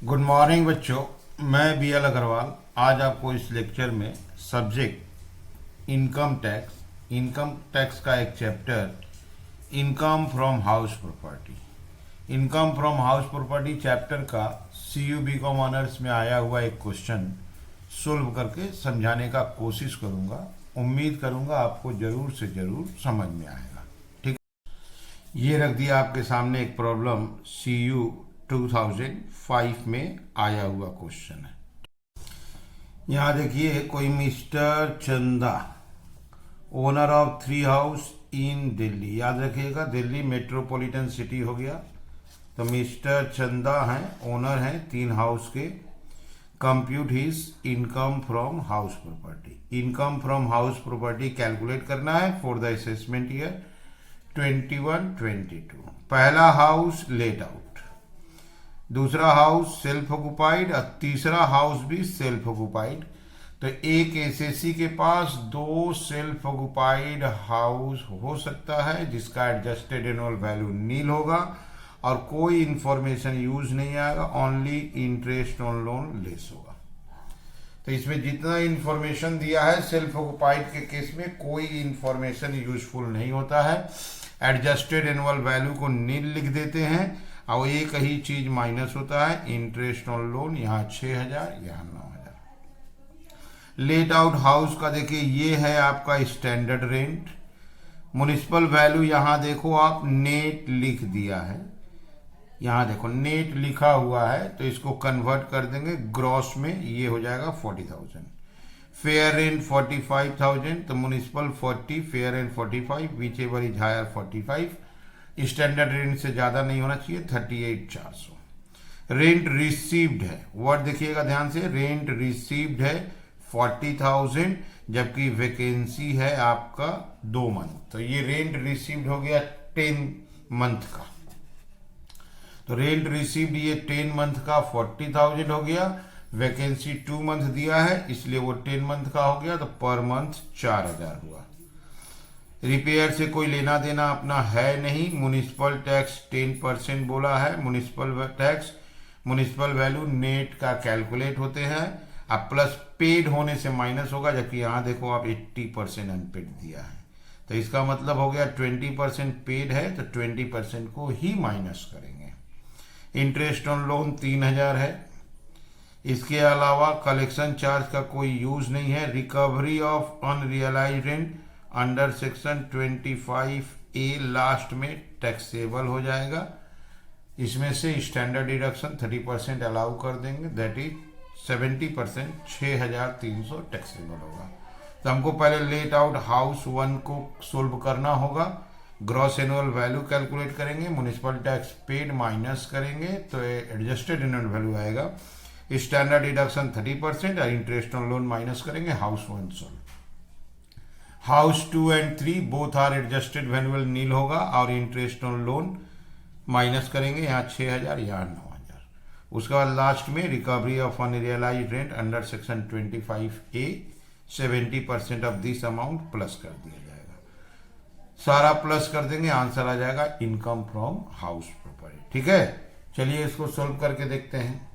Good morning बच्चों, मैं B L Agarwal आज आपको इस लेक्चर में सब्जेक्ट इनकम टैक्स का एक chapter income from house property chapter का सी यू बी कॉम ऑनर्स में आया हुआ एक क्वेश्चन सोल्व करके समझाने का कोशिश करूंगा। उम्मीद करूंगा आपको जरूर से जरूर समझ में आएगा। ठीक, ये रख दिया आपके सामने एक प्रॉब्लम सी यू 2005 में आया हुआ क्वेश्चन है। यहाँ देखिए, कोई मिस्टर चंदा owner of 3 house in Delhi, याद रखिएगा दिल्ली मेट्रोपॉलिटन सिटी हो गया। तो मिस्टर चंदा हैं, ओनर हैं 3 हाउस के। Compute his income from house property calculate करना है फॉर द असेसमेंट ईयर 21-22। पहला हाउस लेट आउट, दूसरा हाउस सेल्फ ऑक्युपाइड और तीसरा हाउस भी सेल्फ ऑक्युपाइड। तो एक एसएससी के पास 2 सेल्फ ऑक्युपाइड हाउस हो सकता है जिसका एडजस्टेड एनुअल वैल्यू नील होगा और कोई इंफॉर्मेशन यूज नहीं आएगा, only interest on loan less होगा। तो इसमें जितना इंफॉर्मेशन दिया है सेल्फ ऑक्युपाइड के केस में कोई इंफॉर्मेशन यूजफुल नहीं होता है। एडजस्टेड एनुअल वैल्यू को नील लिख देते हैं और एक ही चीज माइनस होता है, इंटरेस्ट ऑन लोन, यहाँ 6000 यहाँ 9000। लेट आउट हाउस का देखिए, ये है आपका स्टैंडर्ड रेंट। म्युनिसिपल वैल्यू यहाँ देखो आप नेट लिख दिया है, यहाँ देखो नेट लिखा हुआ है तो इसको कन्वर्ट कर देंगे ग्रॉस में, ये हो जाएगा 40,000। फेयर रेंट 45,000, तो municipal 40, fair rent 45, whichever is higher 45। Standard rent से ज्यादा नहीं होना चाहिए 38,400। रेंट रिसीव्ड है, वर्ड देखिएगा ध्यान से, रेंट रिसीव्ड है 40,000 जबकि वैकेंसी है आपका 2 मंथ। तो ये रेंट रिसीव्ड हो गया 10 मंथ का। तो रेंट रिसीव्ड ये 10 मंथ का 40,000 हो गया, वैकेंसी 2 मंथ दिया है इसलिए वो 10 मंथ का हो गया, तो पर मंथ 4,000 हुआ। रिपेयर से कोई लेना देना अपना है नहीं। म्युनिसिपल टैक्स 10% बोला है, म्युनिसिपल वैल्यू नेट का कैलकुलेट होते हैं, अब प्लस पेड होने से माइनस होगा, जबकि यहाँ देखो आप 80% अनपेड दिया है। तो इसका मतलब हो गया 20% पेड है तो 20% को ही माइनस करेंगे। इंटरेस्ट ऑन लोन 3,000 है। इसके अलावा कलेक्शन चार्ज का कोई यूज नहीं है। Recovery of unrealised rent under section 25A last में टैक्सेबल हो जाएगा। इसमें से स्टैंडर्ड डिडक्शन 30% अलाउ कर देंगे, दैट इज 70%, 6,300 टैक्सेबल होगा। तो हमको पहले लेट आउट हाउस 1 को सोल्व करना होगा। ग्रॉस एनुअल वैल्यू कैलकुलेट करेंगे, म्युनिसिपल टैक्स पेड माइनस करेंगे तो एडजस्टेड एनुअल वैल्यू आएगा। स्टैंडर्ड डिडक्शन 30% और इंटरेस्ट ऑन लोन माइनस करेंगे। House 1 solve. House 2 and 3 both are adjusted value nil होगा और इंटरेस्ट ऑन लोन माइनस करेंगे, यहाँ 6,000 यहाँ 9,000। उसके बाद लास्ट में recovery of unrealised rent under section 25A 70% of this amount plus कर दिया जाएगा। सारा प्लस कर देंगे, आंसर आ जाएगा इनकम फ्रॉम हाउस प्रॉपर्टी। ठीक है, चलिए इसको सोल्व करके देखते हैं।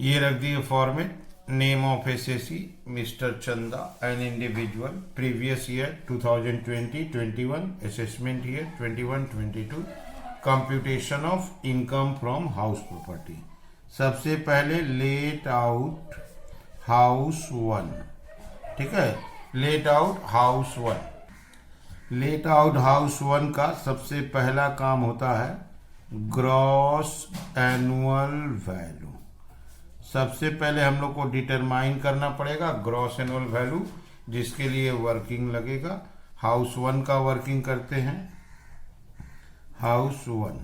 ये रख दिए format. Name of SSC Mr. Chanda, an individual. Previous year 2020-21, assessment year 21-22. Computation of income from house property. सबसे पहले लेट आउट हाउस 1, ठीक है, let out house 1। Let out house 1 का सबसे पहला काम होता है ग्रॉस एनुअल वैल्यू। सबसे पहले हम लोग को डिटरमाइन करना पड़ेगा ग्रॉस एनुअल वैल्यू, जिसके लिए वर्किंग लगेगा। हाउस 1 का वर्किंग करते हैं। हाउस 1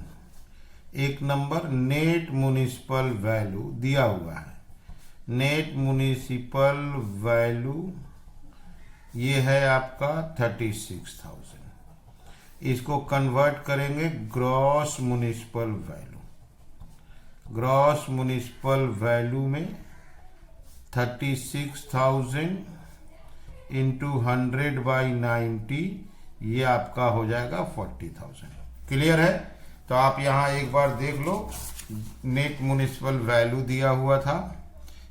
एक नंबर, नेट म्युनिसिपल वैल्यू दिया हुआ है। नेट म्युनिसिपल वैल्यू ये है आपका 36,000। इसको कन्वर्ट करेंगे gross municipal value. Gross municipal value में 36,000 इंटू 100/90 ये आपका हो जाएगा 40,000। क्लियर है? तो आप यहाँ एक बार देख लो, नेट म्युनिसिपल वैल्यू दिया हुआ था,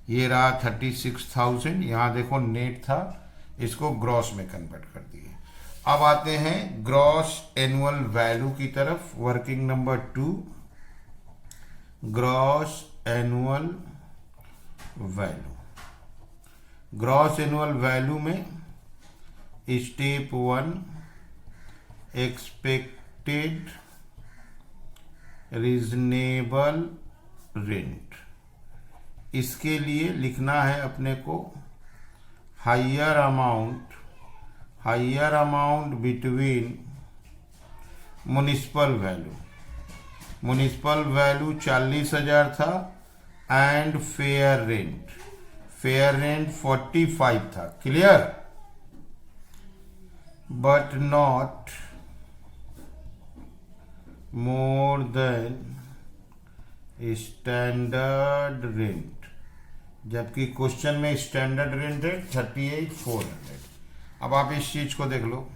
ये रहा 36,000, यहाँ देखो नेट था, इसको ग्रॉस में कन्वर्ट कर दिए। अब आते हैं ग्रॉस एनुअल वैल्यू की तरफ, working number 2, gross annual value. Gross annual value में स्टेप 1 एक्सपेक्टेड रीजनेबल रेंट, इसके लिए लिखना है अपने को higher amount between municipal value. Municipal value 40,000 था एंड फेयर रेंट 45 था, clear, but not more than standard rent, जबकि क्वेश्चन में स्टैंडर्ड रेंट है 38,400। अब आप इस चीज को देख लो,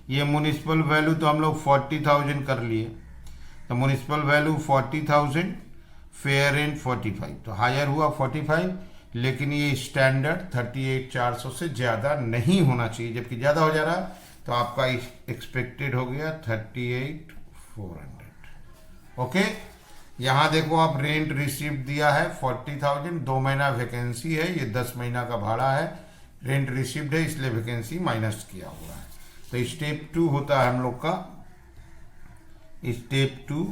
ये म्युनिसिपल वैल्यू तो हम लोग 40,000 कर लिए, तो म्युनिसिपल वैल्यू 40,000, फेयर रेंट 45, तो हायर हुआ 45, लेकिन ये स्टैंडर्ड 38,400 से ज़्यादा नहीं होना चाहिए, जबकि ज़्यादा हो जा रहा तो आपका एक्सपेक्टेड हो गया 38,400। ओके, यहाँ देखो आप रेंट रिसीव दिया है 40,000, 2 महीना वैकेंसी है, ये 10 महीना का भाड़ा है, रेंट रिसीव्ड है इसलिए वैकेंसी माइनस किया हुआ है। तो स्टेप 2 होता है हम लोग का, स्टेप 2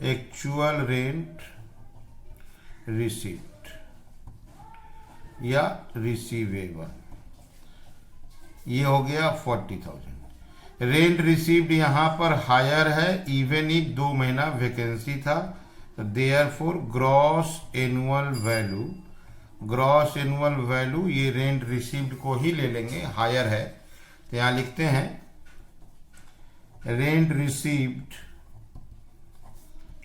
एक्चुअल रेंट रिसीव्ड या रिसीवेबल, ये हो गया 40,000। रेंट रिसीव्ड यहाँ पर हायर है, इवन ही 2 महीना वैकेंसी था, तो देयरफॉर ग्रॉस एनुअल वैल्यू ये रेंट रिसीव्ड को ही ले लेंगे, हायर है, तो यहाँ लिखते हैं rent received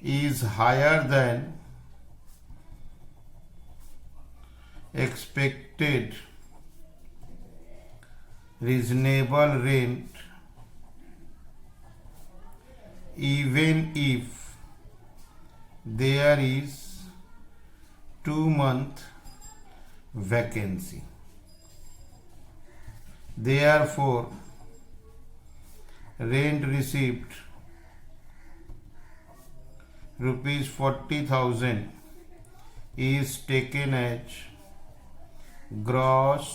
is higher than expected reasonable rent even if there is 2-month vacancy. Therefore rent received rupees 40,000 is taken as gross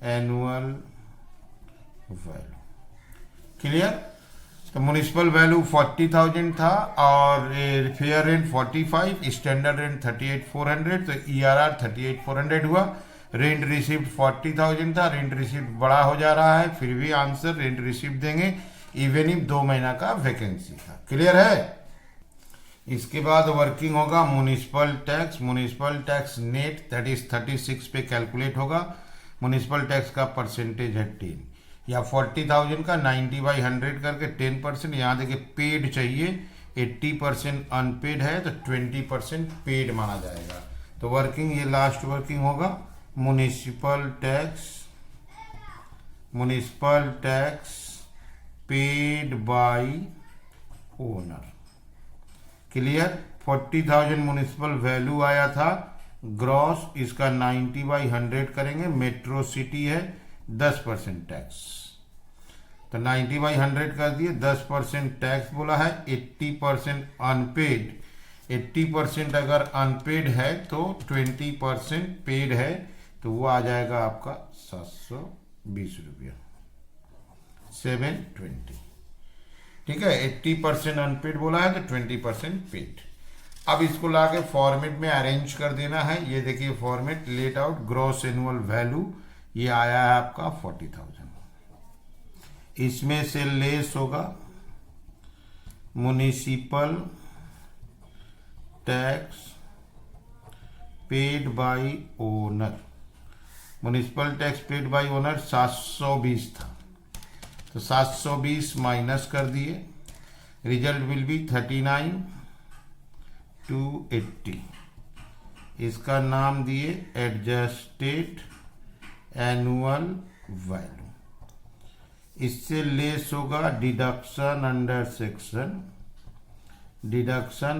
annual value, clear. तो म्युनिसिपल वैल्यू 40,000 था और फेयर रेंट 45, स्टैंडर्ड रेंट 38,400, तो ERR 38,400 हुआ। Rent received 40,000 था, rent received बड़ा हो जा रहा है, फिर भी आंसर रेंट रिसीव्ड देंगे, इवन इफ 2 महीना का वैकेंसी था, क्लियर है। इसके बाद वर्किंग होगा municipal tax net that is 36 पे कैलकुलेट होगा। म्युनिसिपल टैक्स का परसेंटेज है 10, या 40,000 का 90/100 करके 10%। यहाँ देखिए पेड चाहिए, 80% अनपेड है, तो 20% पेड माना जाएगा। तो वर्किंग, ये लास्ट वर्किंग होगा municipal tax paid by owner, clear. 40,000 municipal value आया था ग्रॉस, इसका 90/100 करेंगे, मेट्रो सिटी है 10% टैक्स, तो 90/100 कर दिए, 10% टैक्स बोला है, 80% अनपेड, 80% अगर अनपेड है तो 20% पेड है, तो वो आ जाएगा आपका 720 रुपया, 720, ठीक है। 80% अनपेड बोला है तो 20% पेड। अब इसको लाके फॉर्मेट में अरेंज कर देना है। ये देखिए format, let out gross annual value, ये आया है आपका 40,000, इसमें से लेस होगा municipal tax paid by owner. Municipal tax paid by owner 720 था, तो 720 माइनस कर दिए, रिजल्ट विल बी 39,280। इसका नाम दिए एडजस्टेड एनुअल वैल्यू। इससे लेस होगा डिडक्शन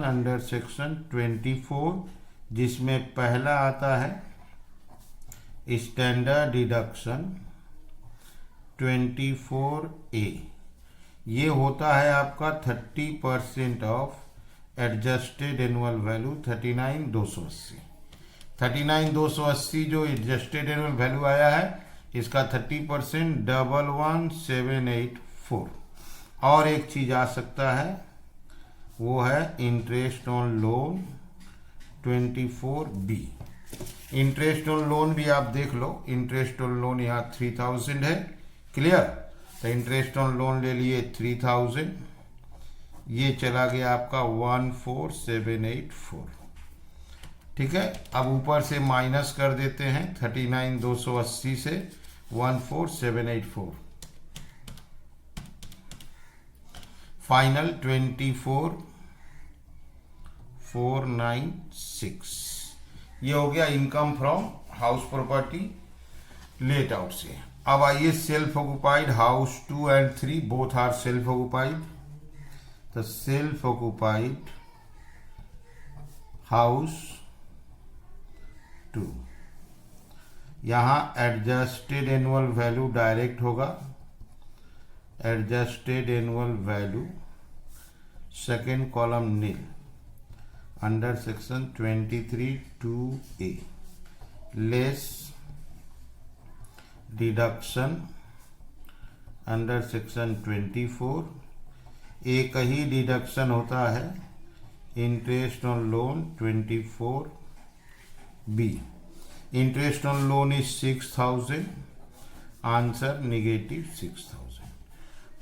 अंडर सेक्शन 24, जिसमें पहला आता है स्टैंडर्ड डिडक्शन 24A। ये होता है आपका 30% ऑफ एडजस्टेड एनुअल वैल्यू 39,280 जो एडजस्टेड एनुअल वैल्यू आया है, इसका 30% 11,784। और एक चीज आ सकता है, वो है interest on loan 24B। Interest on loan भी आप देख लो, इंटरेस्ट ऑन लोन यहाँ 3000 है, क्लियर। तो इंटरेस्ट ऑन लोन ले लिए 3000, ये चला गया आपका 14784, ठीक है। अब ऊपर से माइनस कर देते हैं 39,280 से 14784, फाइनल 24,496। ये हो गया income from house property let out से। अब आइए self occupied house 2 and 3 both are self occupied. तो सेल्फ ऑक्युपाइड हाउस 2, यहां एडजस्टेड एनुअल वैल्यू डायरेक्ट होगा, adjusted annual value second column nil under section 23(2)A less deduction under section 24। एक ही deduction होता है interest on loan 24B। Interest on loan is 6000, answer -6000।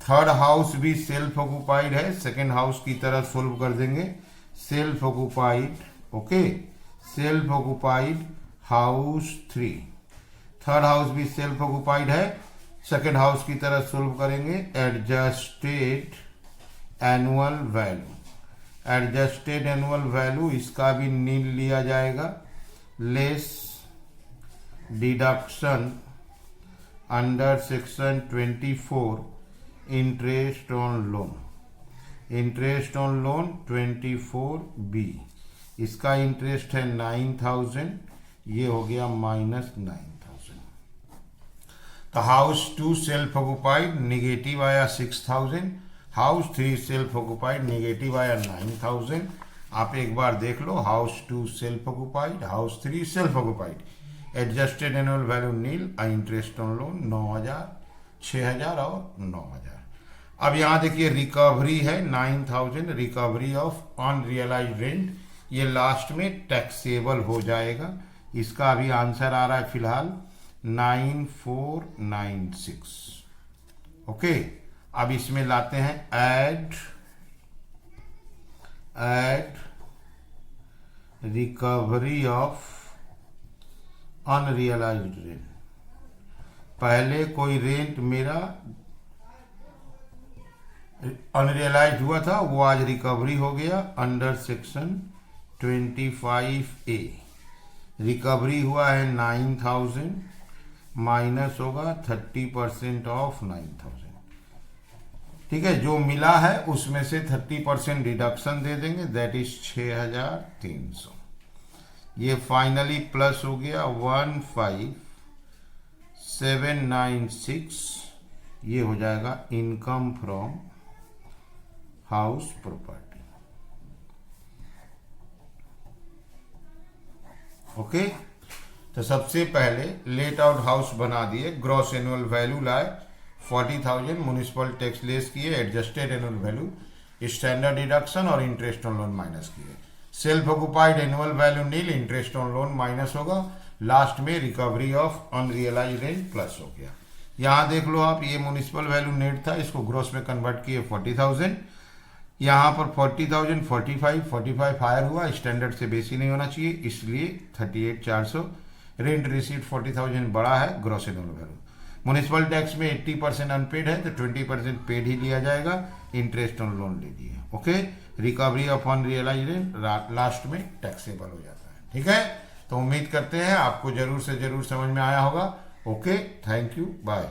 Third house भी self occupied है, second house की तरह solve कर देंगे। Self occupied, okay, self occupied house 3, third house भी सेल्फ ऑक्युपाइड है, सेकेंड हाउस की तरह सोल्व करेंगे। Adjusted annual value, adjusted annual value इसका भी नील लिया जाएगा, less deduction under section 24 interest on loan, interest on loan 24B, इसका इंटरेस्ट है 9000, ये हो गया -9000। तो हाउस 2 सेल्फ ऑक्युपाइड निगेटिव आया 6000, हाउस 3 सेल्फ ऑक्युपाइड निगेटिव आया 9000। आप एक बार देख लो, house 2 self occupied, house 3 self occupied, adjusted annual value nil, interest on loan 9000, 6000 और 9000। अब यहाँ देखिए रिकवरी है 9000, रिकवरी ऑफ अनरियलाइज्ड रेंट, ये लास्ट में टैक्सेबल हो जाएगा। इसका अभी आंसर आ रहा है फिलहाल 9496, ओके। अब इसमें लाते हैं add recovery of unrealised rent. पहले कोई रेंट मेरा अनरियलाइज्ड हुआ था, वो आज रिकवरी हो गया अंडर सेक्शन 25A। रिकवरी हुआ है 9000, माइनस होगा 30% ऑफ 9000, ठीक है। जो मिला है उसमें से 30% डिडक्शन दे देंगे, दैट इज 6300। ये फाइनली प्लस हो गया 15796, ये हो जाएगा income from house property, okay. तो सबसे पहले लेट आउट हाउस बना दिए, ग्रॉस एनुअल वैल्यू लाए 40,000, म्युनिसिपल टैक्स लेस किए, adjusted annual value, standard deduction और इंटरेस्ट ऑन लोन माइनस किए। Self occupied annual value nil, interest on loan minus होगा, लास्ट में recovery of unrealised rent plus हो गया। यहाँ देख लो आप, ये म्युनिसिपल वैल्यू नेट था, इसको ग्रॉस में कन्वर्ट किए 40,000, यहाँ पर 40,000 45 हायर हुआ, स्टैंडर्ड से बेसी नहीं होना चाहिए, इसलिए 38,400। रेंट रिसीव्ड 40,000 बड़ा है, gross annual value. Municipal tax में 80% अनपेड है, तो 20% पेड ही लिया जाएगा, इंटरेस्ट ऑन लोन ले लिए, okay. Recovery of unrealised rent last में टैक्सेबल हो जाता है, ठीक है। तो उम्मीद करते हैं आपको जरूर से जरूर समझ में आया होगा, ओके। Thank you, bye.